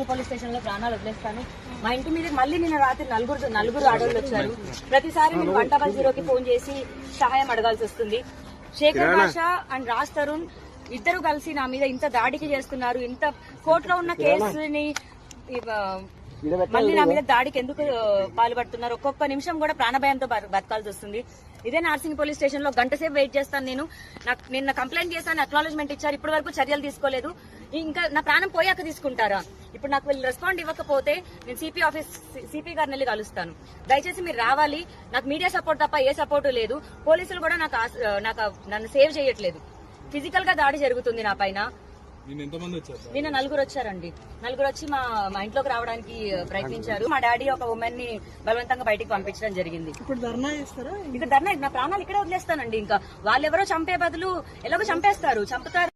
Police station లో ప్రాణాలు వదిలేస్తాను. మా ఇంటి మీద మళ్ళీ నిన్న రాత్రి నలుగురు ఆడవాళ్ళు వచ్చారు. ప్రతిసారి నేను 100కి ఫోన్ చేసి సహాయం అడగాల్సి వస్తుంది. శేఖర్ భాష అండ్ రాజ్ తరుణ్ ఇద్దరు కలిసి నా మీద ఇంత దాడికి చేస్తున్నారు. ఇంత కోర్టులో ఉన్న కేసుని మళ్ళీ నా మీద దాడికి ఎందుకు పాల్పడుతున్నారు? ఒక్కొక్క నిమిషం కూడా ప్రాణభయంతో బతకాల్సి వస్తుంది. ఇదే నార్సింగ్ పోలీస్ స్టేషన్ లో గంట సేపు వెయిట్ చేస్తాను. నేను నిన్న కంప్లైంట్ చేశాను, అక్నాలెడ్జ్మెంట్ ఇచ్చారు, ఇప్పటి వరకు చర్యలు తీసుకోలేదు. ఇంకా నా ప్రాణం పోయాక తీసుకుంటారా? ఇప్పుడు నాకు వీళ్ళు రెస్పాండ్ ఇవ్వకపోతే నేను సిపి గారిని వెళ్ళి కలుస్తాను. దయచేసి మీరు రావాలి. నాకు మీడియా సపోర్ట్ తప్ప ఏ సపోర్టు లేదు. పోలీసులు కూడా నన్ను సేవ్ చేయట్లేదు. ఫిజికల్ గా దాడి జరుగుతుంది నా పైన. నిన్న నలుగురు వచ్చారండి. నలుగురు వచ్చి మా ఇంట్లోకి రావడానికి ప్రయత్నించారు. మా డాడీ ఒక ఉమెన్ ని బలవంతంగా బయటికి పంపించడం జరిగింది. ఇప్పుడు ధర్నా చేస్తారా? ఇక ధర్నా, నా ప్రాణాలు ఇక్కడే వదిలేస్తానండి. ఇంకా వాళ్ళెవరో చంపే బదులు ఎలాగో చంపుతారు.